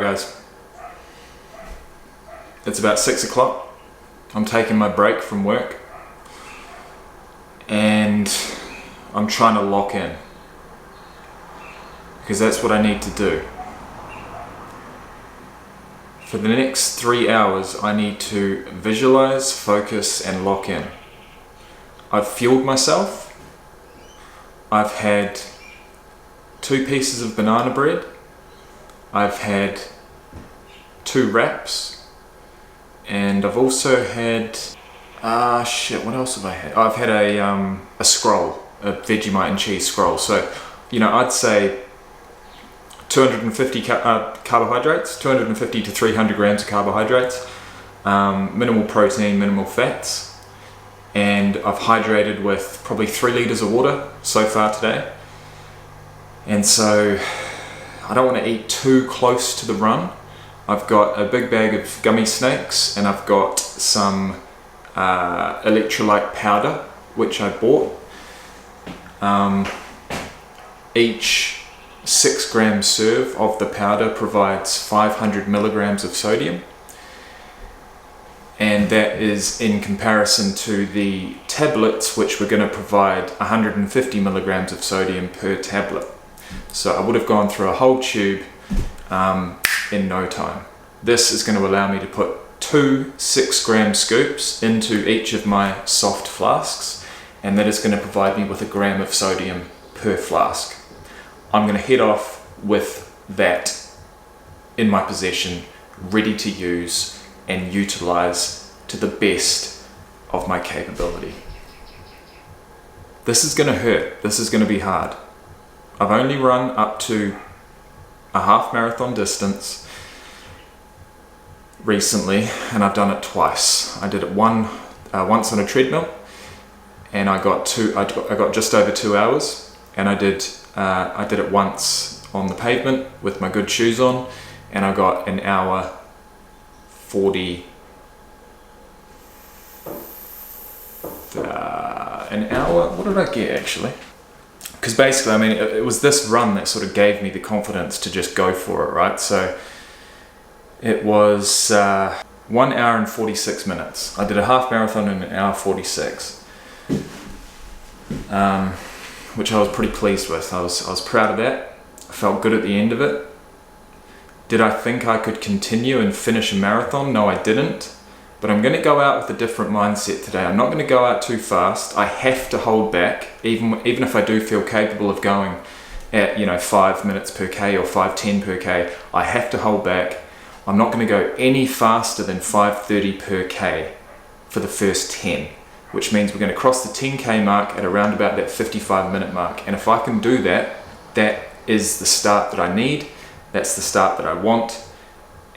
guys. It's about 6 o'clock. I'm taking my break from work and I'm trying to lock in because that's what I need to do. For the next 3 hours, I need to visualize, focus, and lock in. I've fueled myself. I've had 2 pieces of banana bread. I've had 2 wraps. And I've also had, what else have I had? I've had a scroll, a Vegemite and cheese scroll. So, I'd say 250 carbohydrates, 250 to 300 grams of carbohydrates, minimal protein, minimal fats, and I've hydrated with probably 3 liters of water so far today. And so I don't want to eat too close to the run. I've got a big bag of gummy snakes and I've got some electrolyte powder which I bought. Each 6 gram serve of the powder provides 500 milligrams of sodium, and that is in comparison to the tablets which were going to provide 150 milligrams of sodium per tablet. So I would have gone through a whole tube in no time. This is going to allow me to put 2 6-gram scoops into each of my soft flasks, and that is going to provide me with 1 gram of sodium per flask. I'm going to head off with that in my possession, ready to use and utilize to the best of my capability. This is going to hurt. This is going to be hard. I've only run up to a half marathon distance recently, and I've done it twice. I did it once on a treadmill, and I got just over 2 hours, and I did it once on the pavement with my good shoes on, and I got an hour 40. What did I get actually? Because basically, it was this run that sort of gave me the confidence to just go for it, right? So it was 1 hour and 46 minutes. I did a half marathon in 1 hour 46, which I was pretty pleased with. I was proud of that. I felt good at the end of it. Did I think I could continue and finish a marathon? No, I didn't. But I'm going to go out with a different mindset today. I'm not going to go out too fast. I have to hold back, even if I do feel capable of going at 5 minutes per K or 5:10 per K. I have to hold back. I'm not going to go any faster than 5:30 per K for the first 10, which means we're going to cross the 10K mark at around about that 55-minute mark. And if I can do that, that is the start that I need. That's the start that I want.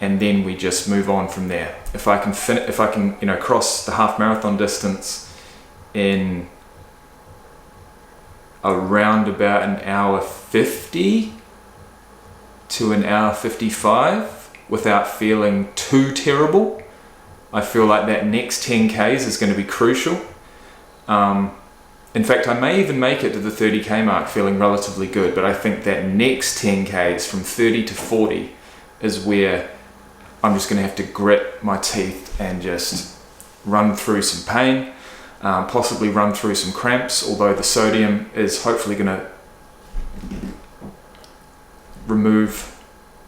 And then we just move on from there. If I can cross the half marathon distance in around about 1 hour 50 to 1 hour 55 without feeling too terrible, I feel like that next 10Ks is going to be crucial. In fact, I may even make it to the 30K mark feeling relatively good, but I think that next 10Ks from 30 to 40 is where I'm just going to have to grit my teeth and just run through some pain, possibly run through some cramps, although the sodium is hopefully going to remove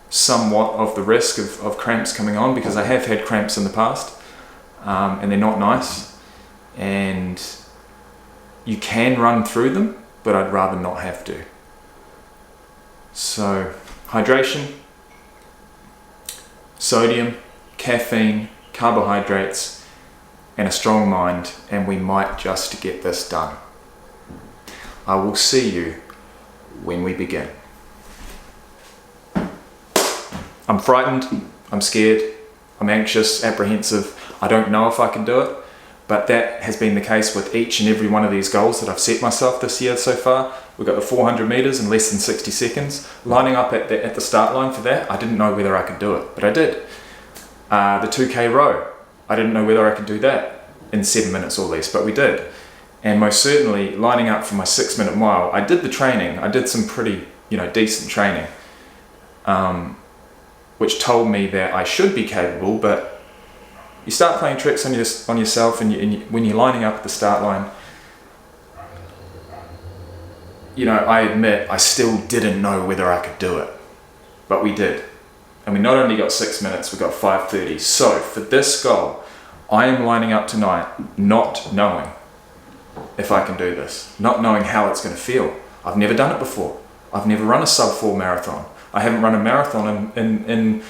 somewhat of the risk of cramps coming on, because I have had cramps in the past, and they're not nice, and you can run through them, but I'd rather not have to. So, hydration, sodium, caffeine, carbohydrates, and a strong mind, and we might just get this done. I will see you when we begin. I'm frightened, I'm scared, I'm anxious, apprehensive. I don't know if I can do it, but that has been the case with each and every one of these goals that I've set myself this year so far. We've got the 400 meters in less than 60 seconds. Lining up at the start line for that, I didn't know whether I could do it, but I did. The 2K row, I didn't know whether I could do that in 7 minutes or less, but we did. And most certainly lining up for my 6-minute mile, I did the training. I did some pretty, decent training, which told me that I should be capable, but you start playing tricks on yourself, and when you're lining up at the start line, you know, I admit I still didn't know whether I could do it, but we did. And we not only got 6 minutes, we got 5:30. So for this goal, I am lining up tonight not knowing if I can do this, not knowing how it's going to feel. I've never done it before. I've never run a sub-4 marathon. I haven't run a marathon in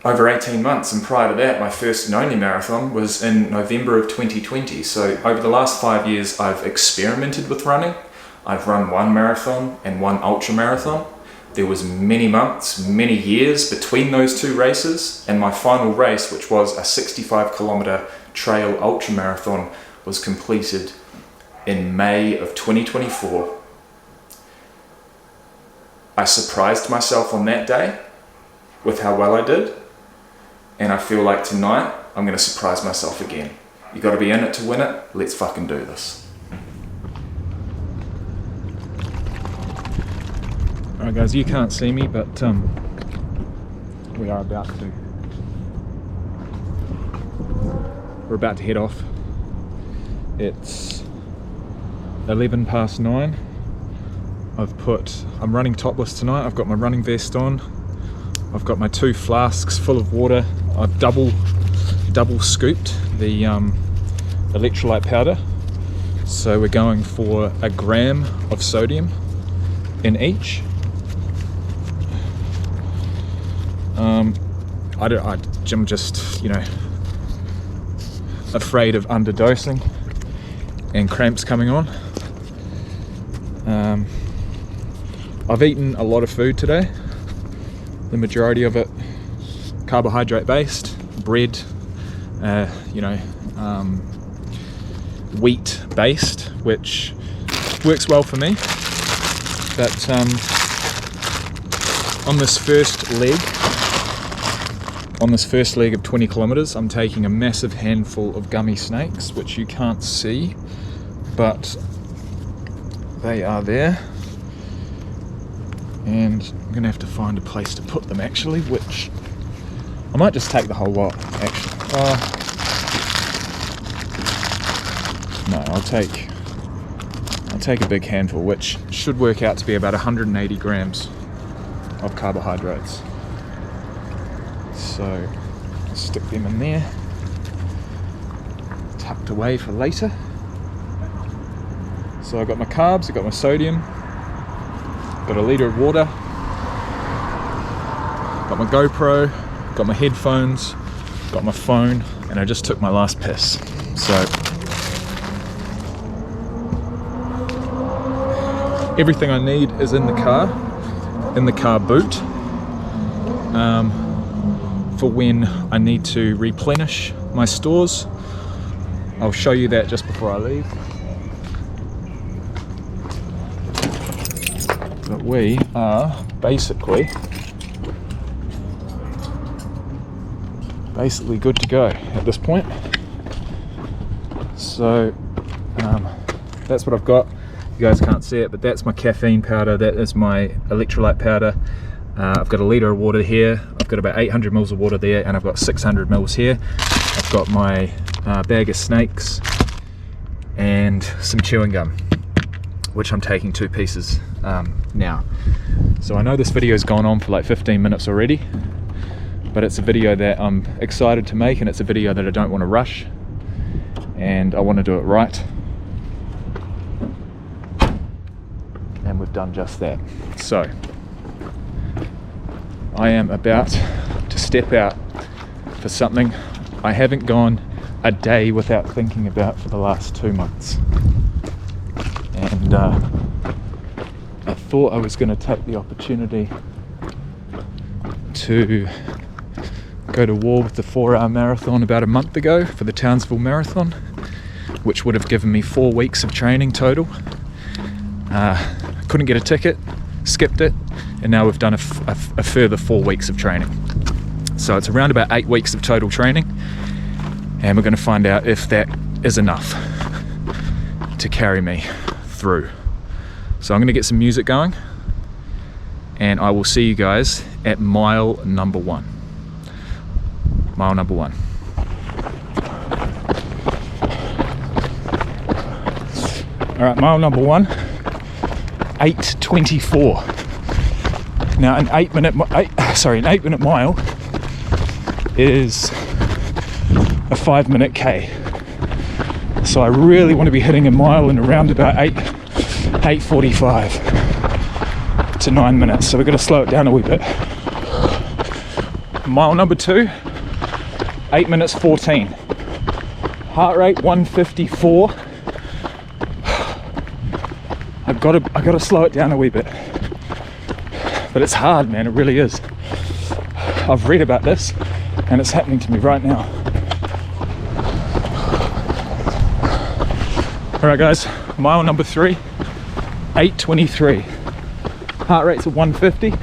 over 18 months, and prior to that, my first and only marathon was in November of 2020. So over the last 5 years, I've experimented with running. I've run one marathon and one ultra marathon. There was many months, many years between those two races, and my final race, which was a 65-kilometer trail ultra marathon, was completed in May of 2024. I surprised myself on that day with how well I did, and I feel like tonight I'm going to surprise myself again. You got to be in it to win it. Let's fucking do this. Alright guys, you can't see me, but we're about to head off. It's 11 past 9. I'm running topless tonight. I've got my running vest on. I've got my 2 flasks full of water. I've double scooped the electrolyte powder. So we're going for 1 gram of sodium in each. I'm just, you know, afraid of underdosing and cramps coming on. I've eaten a lot of food today, the majority of it carbohydrate based, bread, wheat based, which works well for me. But on this first leg of 20 kilometers, I'm taking a massive handful of gummy snakes, which you can't see, but they are there. And I'm gonna have to find a place to put them actually, which I might just take the whole lot actually. No, I'll take a big handful, which should work out to be about 180 grams of carbohydrates. So I'll stick them in there, tucked away for later. So I've got my carbs, I've got my sodium, got a litre of water, got my GoPro, got my headphones, got my phone, and I just took my last piss. So everything I need is in the car boot, for when I need to replenish my stores. I'll show you that just before I leave. But we are basically good to go at this point. So that's what I've got. You guys can't see it, but that's my caffeine powder, that is my electrolyte powder. I've got a litre of water here, I've got about 800 mils of water there, and I've got 600 mils here. I've got my bag of snakes and some chewing gum, which I'm taking 2 pieces now. So I know this video has gone on for like 15 minutes already, but it's a video that I'm excited to make, and it's a video that I don't want to rush, and I want to do it right. And we've done just that. So I am about to step out for something I haven't gone a day without thinking about for the last 2 months. And I thought I was going to take the opportunity to go to war with the 4-hour marathon about a month ago for the Townsville Marathon, which would have given me 4 weeks of training total. Couldn't get a ticket, skipped it, and now we've done a further 4 weeks of training. So it's around about 8 weeks of total training, and we're going to find out if that is enough to carry me through. So I'm going to get some music going, and I will see you guys at mile number 1. Mile number 1. All right, mile number 1, 8:24. Now an 8 minute mile is a 5 minute K. So I really want to be hitting a mile in around about 8:45 to 9 minutes. So we're going to slow it down a wee bit. Mile number 2, 8 minutes 14. Heart rate 154. I've got to slow it down a wee bit. But it's hard, man, it really is. I've read about this and it's happening to me right now. All right guys, mile number 3, 8:23. Heart rate's at 150.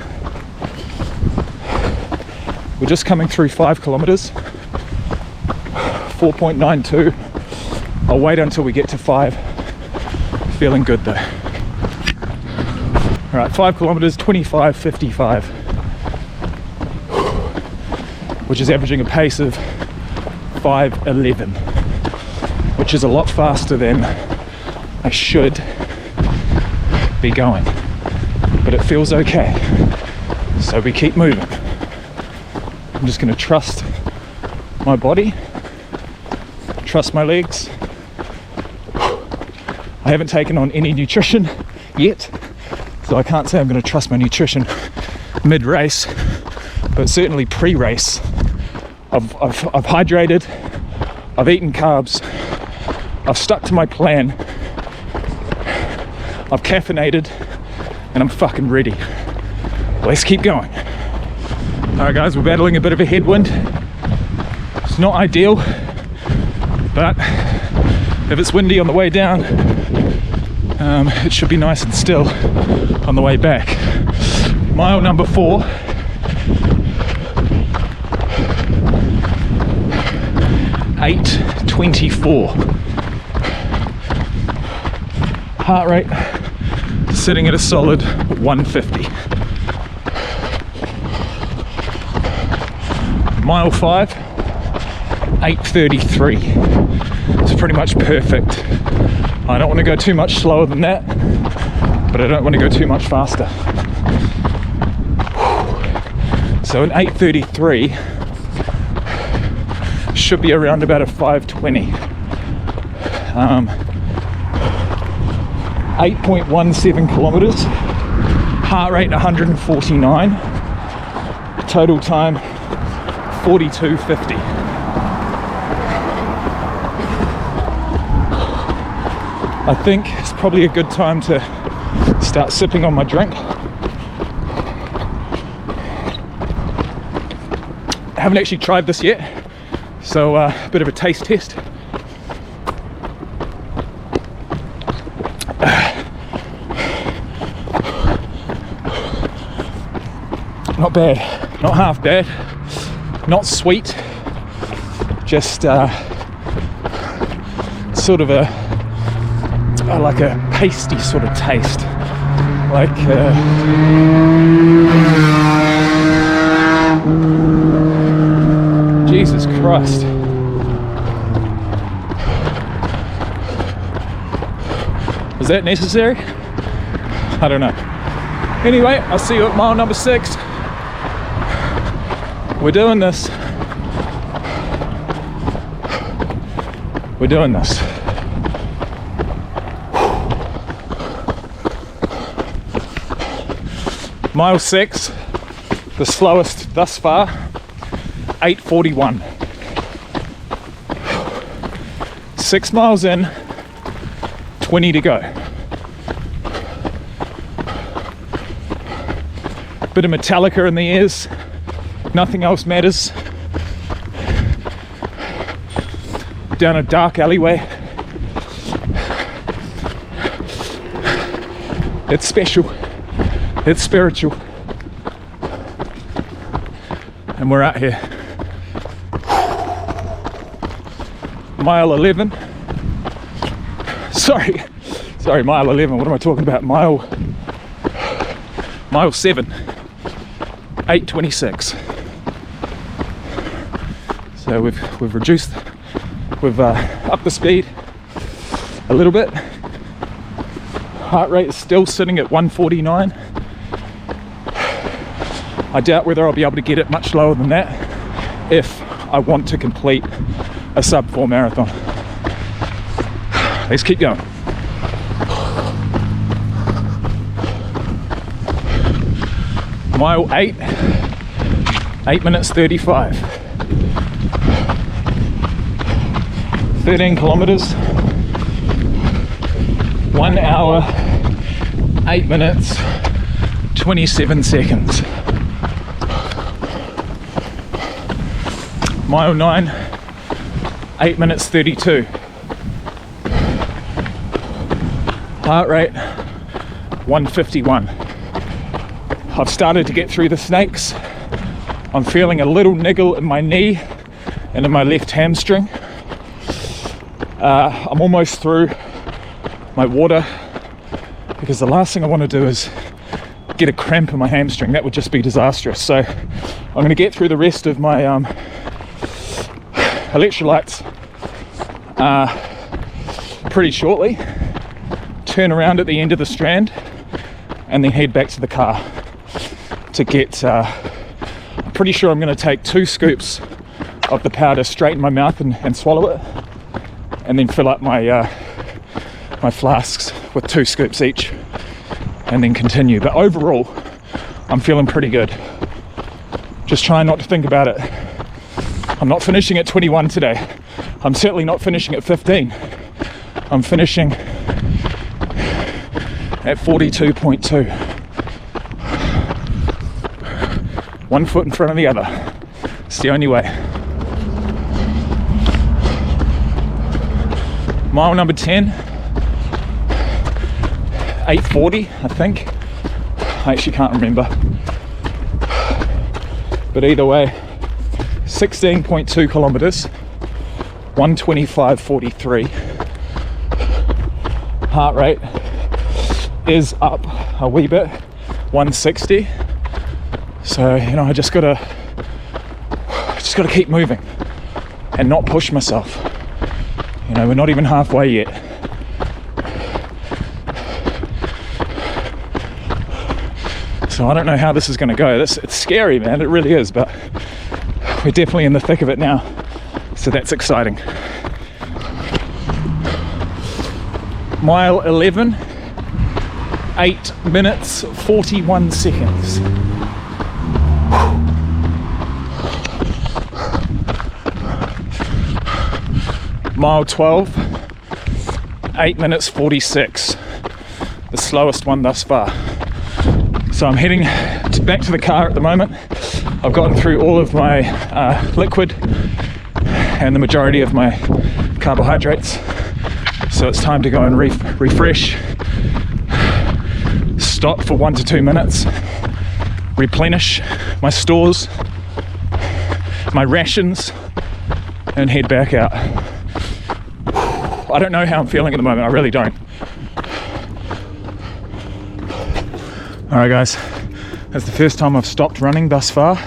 We're just coming through 5 kilometers, 4.92. I'll wait until we get to 5. Feeling good though. All right, 5 kilometers, 25:55, which is averaging a pace of 5:11, which is a lot faster than I should be going, but it feels okay. So we keep moving. I'm just going to trust my body, trust my legs. I haven't taken on any nutrition yet, so I can't say I'm going to trust my nutrition mid-race, but certainly pre-race. I've hydrated, I've eaten carbs, I've stuck to my plan, I've caffeinated, and I'm fucking ready. Let's keep going. Alright guys, we're battling a bit of a headwind. It's not ideal, but if it's windy on the way down, it should be nice and still on the way back. Mile number 4. $8:24. Heart rate sitting at a solid 150. Mile 5, 8:33. It's pretty much perfect. I don't want to go too much slower than that, but I don't want to go too much faster. So an 8:33 should be around about a 5:20. 8.17 kilometers, heart rate 149, total time 42:50. I think it's probably a good time to start sipping on my drink. I haven't actually tried this yet, so a bit of a taste test. Not bad, not half bad, not sweet, just sort of like a pasty sort of taste, like Jesus Christ. Was that necessary? I don't know. Anyway, I'll see you at mile number 6. We're doing this. We're doing this. Mile 6, the slowest thus far, 8:41. 6 miles in, 20 to go. Bit of Metallica in the ears, nothing else matters. Down a dark alleyway. It's special. It's spiritual. And we're out here. Mile 11. Sorry, mile 11. What am I talking about? Mile Mile 7, 8:26. So we've reduced, we've upped the speed a little bit. Heart rate is still sitting at 149. I doubt whether I'll be able to get it much lower than that if I want to complete a sub-4 marathon. Let's keep going. Mile 8, 8 minutes 35. 13 kilometers, 1 hour, 8 minutes, 27 seconds. Mile 9, 8 minutes 32. Heart rate 151. I've started to get through the snakes. I'm feeling a little niggle in my knee and in my left hamstring. I'm almost through my water because the last thing I want to do is get a cramp in my hamstring. That would just be disastrous. So I'm going to get through the rest of my electrolytes pretty shortly, turn around at the end of the strand and then head back to the car to get I'm pretty sure I'm going to take 2 scoops of the powder straight in my mouth and swallow it, and then fill up my my flasks with 2 scoops each and then continue. But overall I'm feeling pretty good. Just trying not to think about it. I'm not finishing at 21 today. I'm certainly not finishing at 15. I'm finishing at 42.2. One foot in front of the other. It's the only way. Mile number 10, 8:40, I think. I actually can't remember. But either way, 16.2 kilometers, 125.43. Heart rate is up a wee bit, 160. So, you know, I just gotta keep moving and not push myself. You know, we're not even halfway yet. So I don't know how this is gonna go. It's scary, man, it really is, but we're definitely in the thick of it now. So that's exciting. Mile 11, 8 minutes, 41 seconds. Mile 12, 8 minutes 46, the slowest one thus far. So I'm heading back to the car at the moment. I've gotten through all of my liquid and the majority of my carbohydrates. So it's time to go and refresh, stop for 1 to 2 minutes, replenish my stores, my rations, and head back out. I don't know how I'm feeling at the moment, I really don't. Alright guys, that's the first time I've stopped running thus far.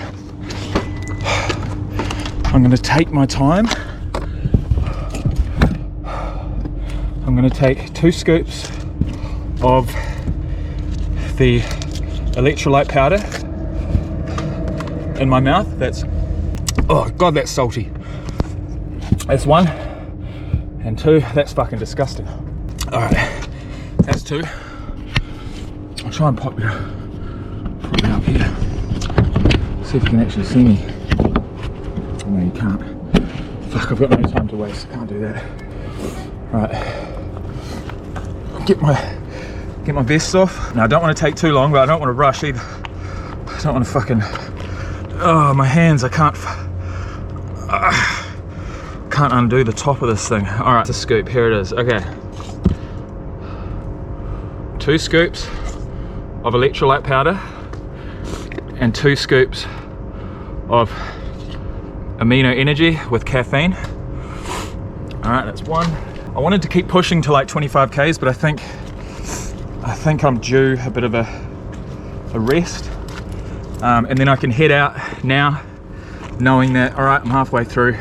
I'm going to take my time. I'm going to take 2 scoops of the electrolyte powder in my mouth. That's, oh god, that's salty. That's 1. And 2, that's fucking disgusting. Alright, that's 2. I'll try and pop you up here. See if you can actually see me. No, you can't. Fuck, I've got no time to waste. I can't do that. Right. Get my vest off. Now I don't want to take too long, but I don't want to rush either. I don't want to fucking... Oh, my hands, I can't undo the top of this thing. All right, it's a scoop, here it is. Okay, 2 scoops of electrolyte powder and 2 scoops of amino energy with caffeine. All right, that's 1. I wanted to keep pushing to like 25 Ks, but I think I'm due a bit of a a rest, and then I can head out now knowing that, all right, I'm halfway through,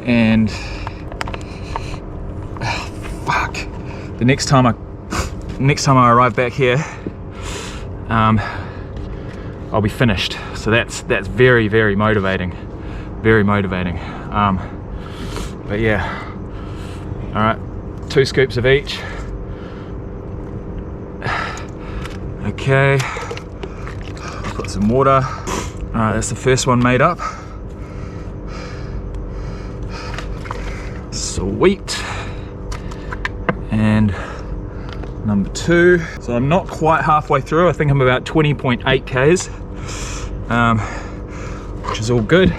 and fuck, the next time I arrive back here, I'll be finished. So that's very, very motivating, but yeah, all right, 2 scoops of each. Okay, put some water. All right, that's the first one made up. Sweet. And number 2. So I'm not quite halfway through. I think I'm about 20.8 Ks, which is all good.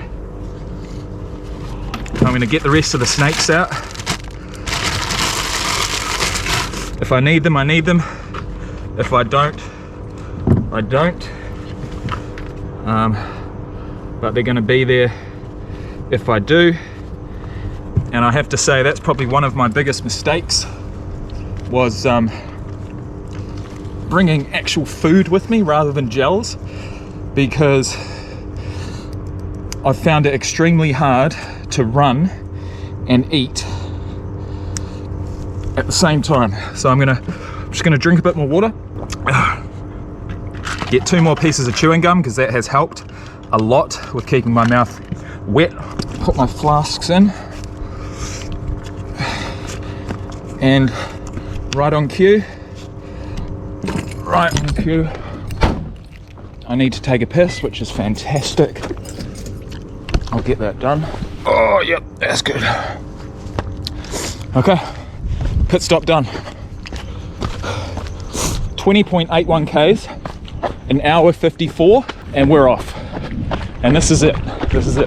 I'm gonna get the rest of the snakes out. If I need them, I need them. If I don't, I don't. But they're gonna be there if I do. And I have to say, that's probably one of my biggest mistakes, was bringing actual food with me rather than gels, because I found it extremely hard to run and eat at the same time. So I'm just gonna drink a bit more water, get 2 more pieces of chewing gum, because that has helped a lot with keeping my mouth wet. Put my flasks in, and right on cue, I need to take a piss, which is fantastic. I'll get that done. Oh, yep, that's good. Okay, pit stop done. 20.81 Ks, an hour 54, and we're off. And this is it,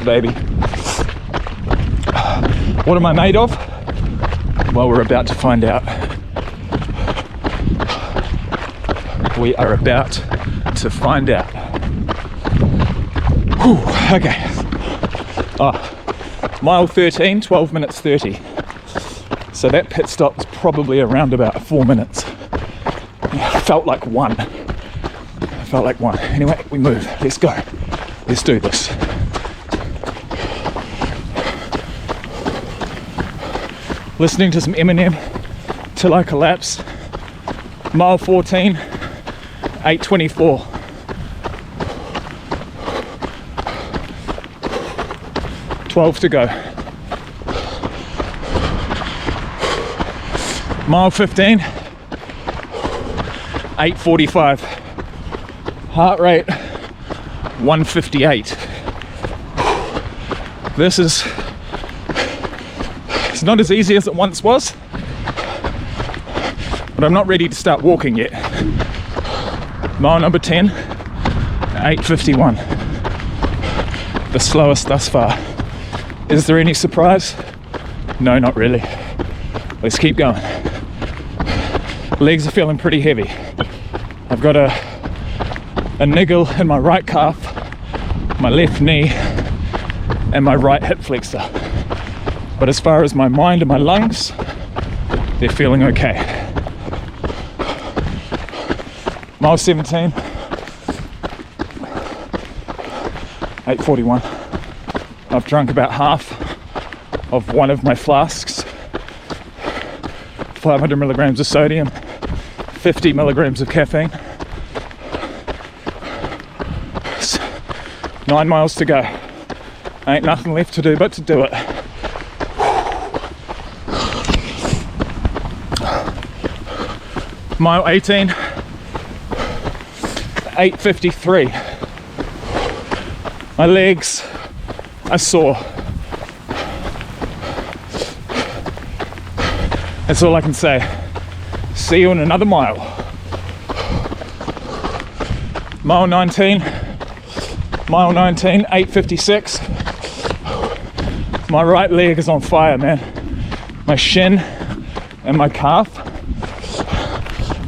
baby. What am I made of? Well, we're about to find out. We are about to find out. Whew, okay. Mile 13, 12 minutes 30. So that pit stop was probably around about 4 minutes. Felt like one. Anyway, we move. Let's go. Let's do this. Listening to some Eminem till I collapse. Mile 14, 8:24. $12 to go. Mile 15, 8:45. Heart rate 158. It's not as easy as it once was, but I'm not ready to start walking yet. Mile number 10, 8:51. The slowest thus far. Is there any surprise? No, not really. Let's keep going. Legs are feeling pretty heavy. I've got a niggle in my right calf, my left knee, and my right hip flexor. But as far as my mind and my lungs, they're feeling okay. Mile 17, 8:41. I've drunk about half of one of my flasks. 500 milligrams of sodium, 50 milligrams of caffeine. 9 miles to go. Ain't nothing left to do but to do it. Mile 18, 8:53. My legs are sore. That's all I can say. See you in another mile. Mile 19, 8:56. My right leg is on fire, man. My shin and my calf.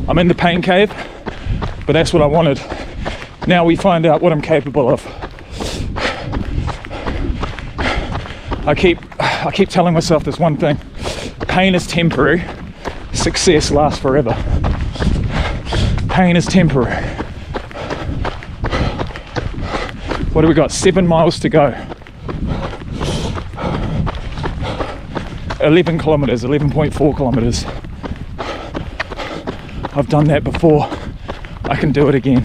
I'm in the pain cave, but that's what I wanted. Now we find out what I'm capable of. I keep telling myself this one thing: pain is temporary, success lasts forever. pain is temporary. What do we got? 7 miles to go. 11 kilometers, 11.4 kilometers. I've done that before. I can do it again.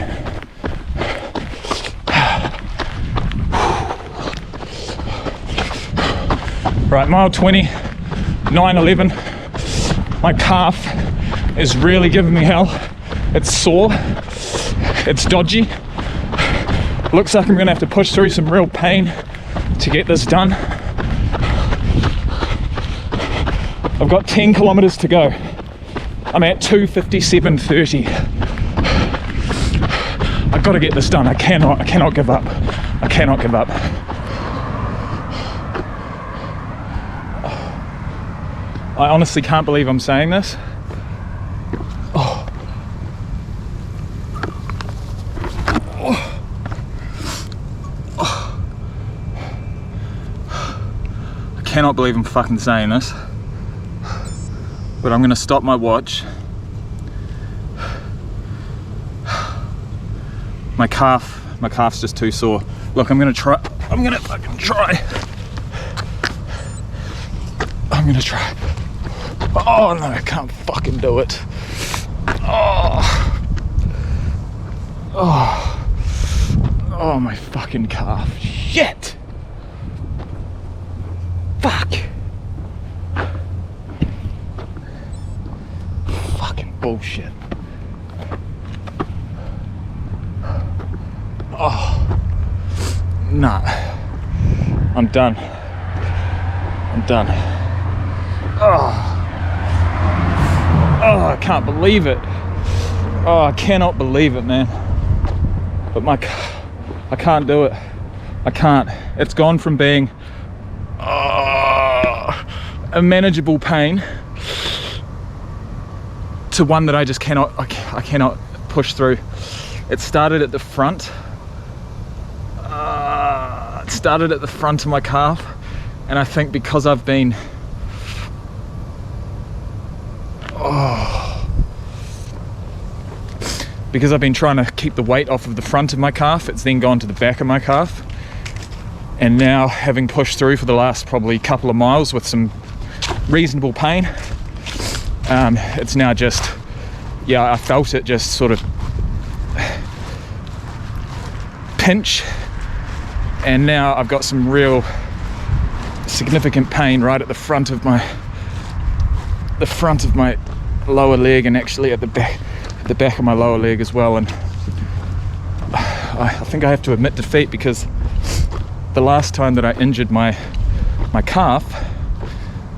Right, mile 20, 9:11. My calf is really giving me hell. It's sore, it's dodgy. Looks like I'm gonna have to push through some real pain to get this done. I've got 10 kilometers to go. I'm at 2:57:30. I've got to get this done. I cannot give up. I cannot give up. I honestly can't believe I'm saying this. Oh. Oh. Oh. I cannot believe I'm fucking saying this. But I'm gonna stop my watch. My calf's just too sore. Look, I'm gonna fucking try. I'm gonna try. Oh no, I can't fucking do it. Oh. Oh. Oh, my fucking calf. Shit. Fuck. Fucking bullshit. Oh. Nah. I'm done. I'm done. Oh. Oh, I can't believe it. Oh, I cannot believe it, man. But I can't do it. I can't. It's gone from being a manageable pain to one that I just cannot, I cannot push through. It started at the front. It started at the front of my calf, and I think because I've been because I've been trying to keep the weight off of the front of my calf, it's then gone to the back of my calf. And now, having pushed through for the last probably couple of miles with some reasonable pain, it's now just, yeah, I felt it just sort of pinch, and now I've got some real significant pain right at the front of my lower leg, and actually at the back of my lower leg as well. And I think I have to admit defeat, because the last time that I injured my calf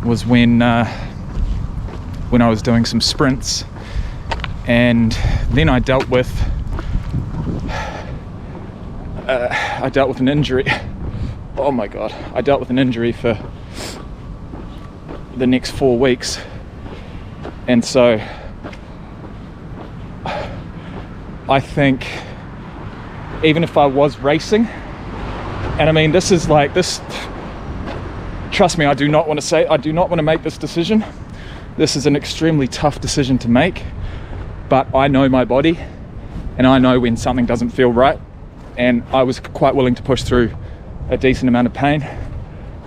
was when I was doing some sprints, and then I dealt with an injury. Oh my god, I dealt with an injury for the next 4 weeks, and so I think even if I was racing, and I mean, this is like this, trust me, I do not want to make this decision. This is an extremely tough decision to make, but I know my body, and I know when something doesn't feel right, and I was quite willing to push through a decent amount of pain.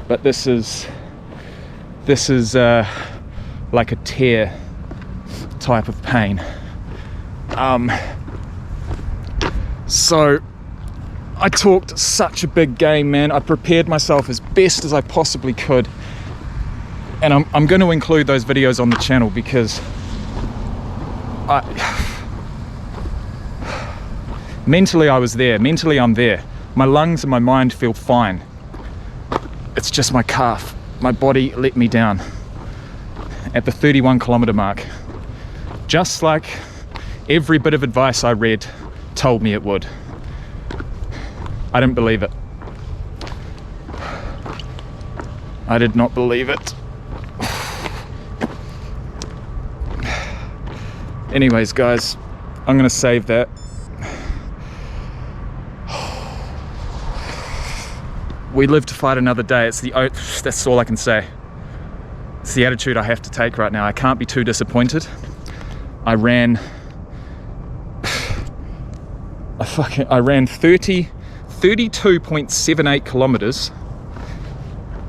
But this is like a tear type of pain. So I talked such a big game, man. I prepared myself as best as I possibly could, and I'm going to include those videos on the channel, because mentally I was there. Mentally I'm there. My lungs and my mind feel fine. It's just my calf. My body let me down at the 31 kilometer mark, just like every bit of advice I read told me it would. I didn't believe it. I did not believe it. Anyways, guys, I'm gonna save that. We live to fight another day. That's all I can say. It's the attitude I have to take right now. I can't be too disappointed. I ran I ran 32.78 kilometers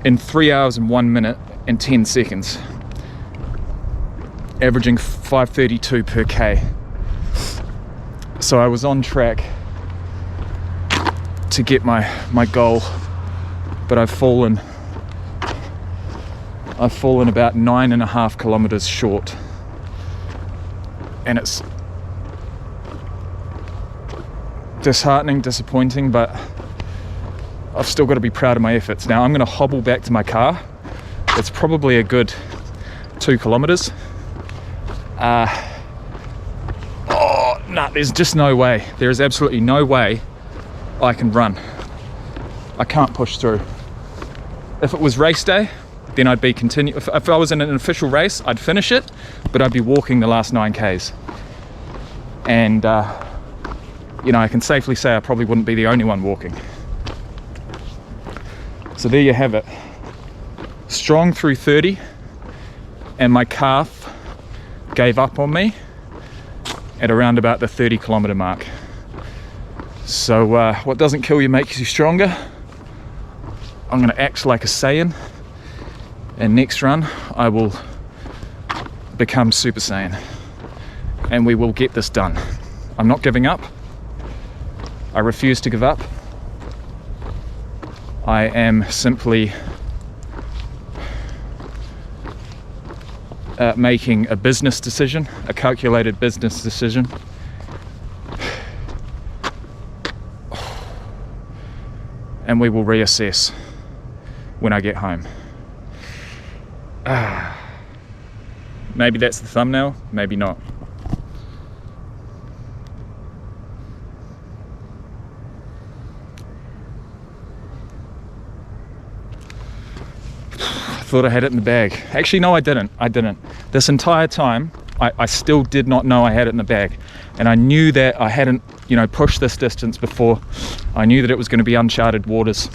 in 3 hours and 1 minute and 10 seconds, averaging 5:32 per K. So I was on track to get my goal, but I've fallen about 9.5 kilometers short, and it's disheartening, disappointing, but I've still got to be proud of my efforts. Now I'm going to hobble back to my car. It's probably a good 2 kilometers. There's just no way. There is absolutely no way I can run. I can't push through. If it was race day, then I'd be if I was in an official race, I'd finish it, but I'd be walking the last 9 Ks. And I can safely say I probably wouldn't be the only one walking. So there you have it. Strong through 30, and my calf gave up on me at around about the 30 kilometer mark. So what doesn't kill you makes you stronger. I'm going to act like a Saiyan, and next run I will become Super Saiyan, and we will get this done. I'm not giving up. I refuse to give up. I am simply making a business decision, a calculated business decision. And we will reassess when I get home. Maybe that's the thumbnail, maybe not. Thought I had it in the bag. Actually, no, I didn't. This entire time, I still did not know I had it in the bag. And I knew that I hadn't, pushed this distance before. I knew that it was going to be uncharted waters.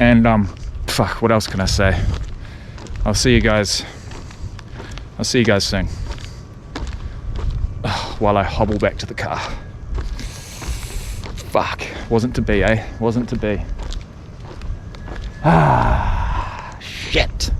And, what else can I say? I'll see you guys soon. While I hobble back to the car. Wasn't to be, eh? Wasn't to be. Shit.